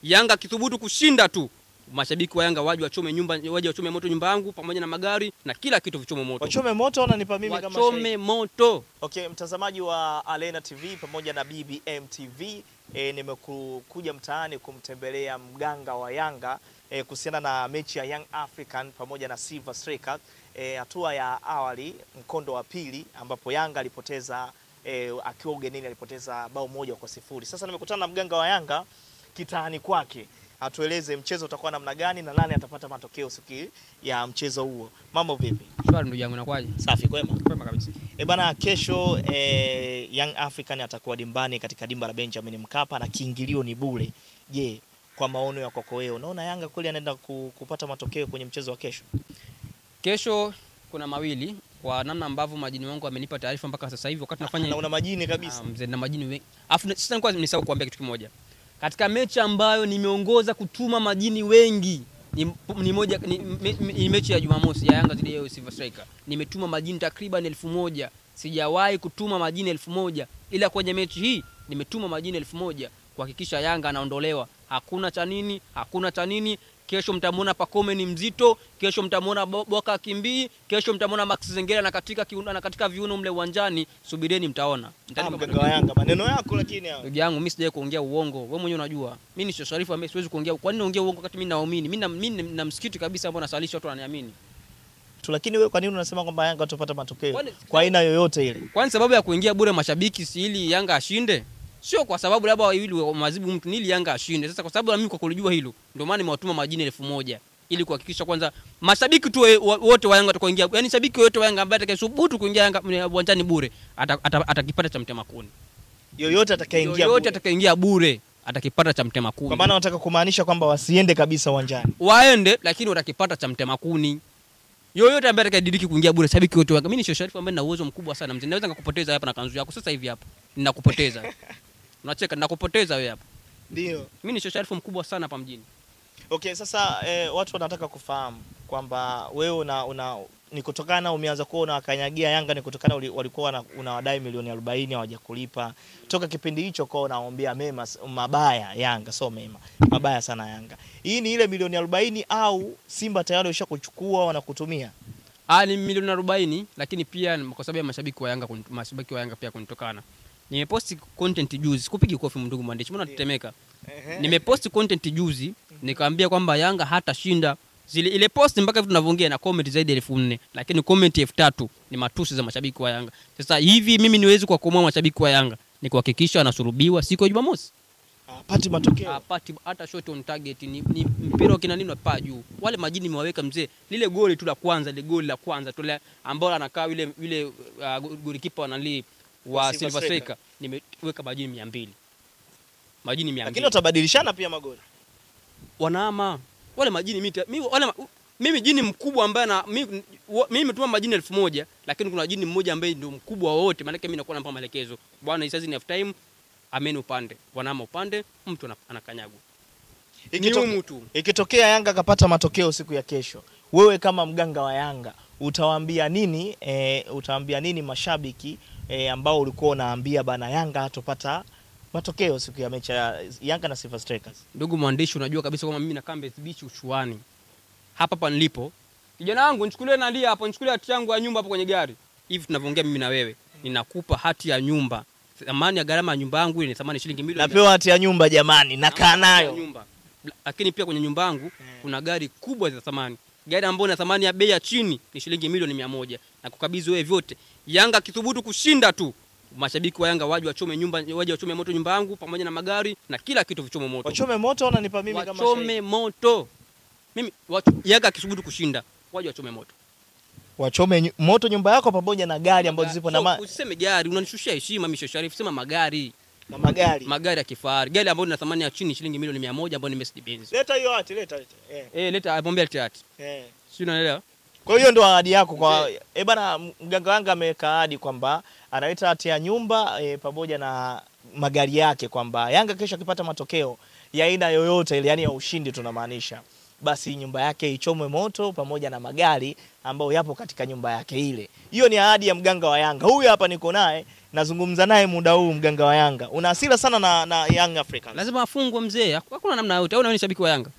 Yanga kithubutu kushinda tu, mashabiki wa Yanga waje wachome moto nyumba yangu pamoja na magari na kila kitu vichome moto. Wachome moto wananipa mimi kama wachome moto. Okay, mtazamaji wa Alena TV pamoja na BBM TV, nimekuja mtaani kumtembelea mganga wa Yanga kuhusiana na mechi ya Young African pamoja na Silver Strikers, hatua ya awali mkondo wa pili ambapo Yanga alipoteza akiwa ugenini, alipoteza bao 1-0. Sasa nimekutana na mganga wa Yanga kitaani kwake, atueleze mchezo utakuwa namna gani na nani atapata matokeo siku ya mchezo huo. Mambo vipi? Shwari ndugu yangu, nakwaje? Safi, kwema. Kwema kabisa. Bana, kesho Young African atakuwa dimbani katika dimba la Benjamin Mkapa na kiingilio ni bure. Je, kwa maono ya kwako wewe, unaona Yanga kweli anaenda kupata matokeo kwenye mchezo wa kesho? Kesho kuna mawili kwa namna ambavyo majini wangu amenipa taarifa mpaka sasa hivi wakati nafanya. Na una majini kabisa. Mzee na majini wengi. Afu sasa nilikuwa nimesahau kuambia kitu kimoja. Katika mechi ambayo nimeongoza kutuma majini wengi ni mechi ya Jumamosi ya Yanga dhidi ya Silver Strikers. Nimetuma majini takriban 1000. Sijawahi kutuma majini 1000, ila kwenye mechi hii nimetuma majini 1000 kuhakikisha Yanga anaondolewa. Hakuna cha nini. Kesho mtamuona Pakome ni mzito, kesho mtamuona Boka Kimbii, kesho mtamuona Max Zengera na katika viuno mle uwanjani. Subirieni mtaona. Mganga wa Yanga maneno yako lakini hao. Ndugu yangu, mimi sijaje kuongea uongo. Wewe mwenyewe unajua. Mimi ni Sharifa, mimi siwezi kuongea. Kwa nini naongea uongo wakati mimi naamini? Mimi na msikiti kabisa ambao nasalisha watu wananiamini. Lakini wewe kwa nini unasema kwamba Yanga atapata matokeo kwa aina yoyote ile? Kwani sababu ya kuingia bure mashabiki si ili Yanga ashinde? Sio kwa sababu labda ili mazibu mtu ni ili Yanga ashinde. Sasa kwa sababu mimi kwa kulijua hilo, ndio maana nimewatuma majini 1000 ili kuhakikisha kwanza mashabiki tu wote wa Yanga watakoingia. Yaani shabiki wote wa Yanga ambaye atakayesubutu kuingia Yanga uwanjani bure atakipata cha mtema kuni. Yoyote atakayeingia bure atakipata cha mtema kuni. Kwa maana nataka kumaanisha kwamba wasiende kabisa uwanjani. Waende lakini watakipata cha mtema kuni. Yoyote ambaye atakayediriki kuingia bure, shabiki wote wa Yanga. Mimi ni Sharifa ambaye nina uwezo mkubwa sana mzee. Naweza nikakupoteza hapa na kanzu yako sasa hivi hapa. Ninakupoteza. Unacheka, ninakupoteza wewe hapa. Ndio. Mimi ni Sharifa mkubwa sana hapa mjini. Okay, sasa watu wanataka kufahamu kwamba wewe ni kutokana umeanza kuona wakanyagia Yanga, ni kutokana walikuwa unawadai milioni 40 hawajakulipa. Toka kipindi hicho kwa unaombea mema mabaya Yanga, so mema. Mabaya sana Yanga. Hii ni ile milioni 40 au Simba tayari ushakuchukua wanakutumia? Ni milioni 40, lakini pia kwa sababu ya mashabiki wa Yanga pia kunitokana. Nimeposti content juzi, kupigi kofi ndugu mwandishi, mbona tutemeka? Nimeposti content juzi, nikaambia kwamba Yanga hatashinda. Ile post mpaka hivi tunavyoongea na comment zaidi ya 4000, lakini comment 3000 ni matusi za mashabiki wa Yanga. Sasa hivi mimi niwezi kuwakomoa mashabiki wa Yanga, ni kuhakikisha anasurubiwa siku ya Jumamosi. Apati matokeo. Apati hata shot on target, ni mpira kina nini pa juu. Wale majini nimewaweka mzee. Lile goli tu la kwanza, tu ambao anakaa yule golikipa wanali wa Silver Strikers, nimeweka majini 200. Majini 200. Lakini utabadilishana pia magoli. Wanaama wale majini mimi jini mkubwa ambaye mimi nimetuma majini 1000, lakini kuna jini mmoja ambaye ndio mkubwa wote, maana mimi nakuwa nampa maelekezo. Bwana hizi ni half time, ameni upande. Wanaama upande, mtu anakanyagwa. Ikitokea Yanga akapata matokeo siku ya kesho, wewe kama mganga wa Yanga utawaambia nini? Utawaambia nini mashabiki ambao ulikuwa unaambia bana Yanga hatopata matokeo siku ya mechi ya Yanga na Silver Strikers? Ndugu mwandishi, unajua kabisa kwamba mimi nakaa Mbezi Beach Uchuani. Hapa nilipo. Kijana wangu nichukulie nalia hapo, nichukulie hati yangu ya nyumba hapo kwenye gari. Hivi tunavyoongea mimi na wewe, ninakupa hati ya nyumba. Thamani ya gharama ya nyumba yangu ni thamani shilingi milioni. Napewa hati ya nyumba jamani, nakaa nayo. Lakini pia kwenye nyumba yangu kuna gari kubwa za thamani. Gari ambayo ina thamani ya bei ya chini ni shilingi milioni 100. Na kukabidhi wewe vyote. Yanga kithubutu kushinda tu, mashabiki wa Yanga waje wachome moto nyumba yangu pamoja na magari na kila kitu vichome moto. Wachome moto wananipa mimi kama shahidi. Wachome moto. Mimi Yanga kithubutu kushinda, waje wachome moto. Wachome moto nyumba yako pamoja na gari ambazo zipo na usiseme gari, unanishushia heshima mimi Sharifu, sema magari. Na magari. Magari ya kifahari. Gari ambayo ina thamani ya chini shilingi milioni 100 ambayo ni Mercedes Benz. Leta hiyo hati, leta. Leta pombe hati. Sio unaelewa? Kwa hiyo ndio ahadi yako kwa bana mganga Yanga ameweka ahadi kwamba analeta hati ya nyumba pamoja na magari yake, kwamba Yanga kesho akipata matokeo ya aina yoyote ile, yani ya ushindi tunamaanisha, basi nyumba yake ichomwe moto pamoja na magari ambayo yapo katika nyumba yake ile. Hiyo ni ahadi ya mganga wa Yanga. Huyu hapa niko naye, nazungumza naye muda huu. Mganga wa Yanga, una hasira sana na Young Africans. Lazima afungwe mzee. Hakuna namna yote. Au wewe ni shabiki wa Yanga?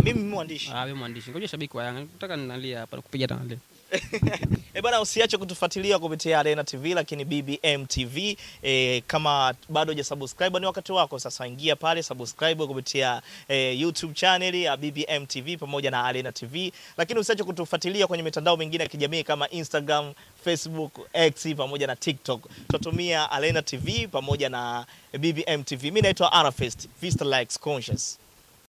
Mimi mwandishi. Wewe mwandishi. Ngoja shabiki wa Yanga. Nataka ninalia hapa kupiga tanalia. Bana, usiache kutufuatilia kupitia Arena TV lakini BBM TV. Kama bado hujasubscribe ni wakati wako sasa, ingia pale subscribe kupitia YouTube channel ya BBM TV pamoja na Arena TV. Lakini usiache kutufuatilia kwenye mitandao mingine ya kijamii kama Instagram, Facebook, X pamoja na TikTok. Tutumia Arena TV pamoja na BBM TV. Mimi naitwa Arafest, Vista Likes Conscious.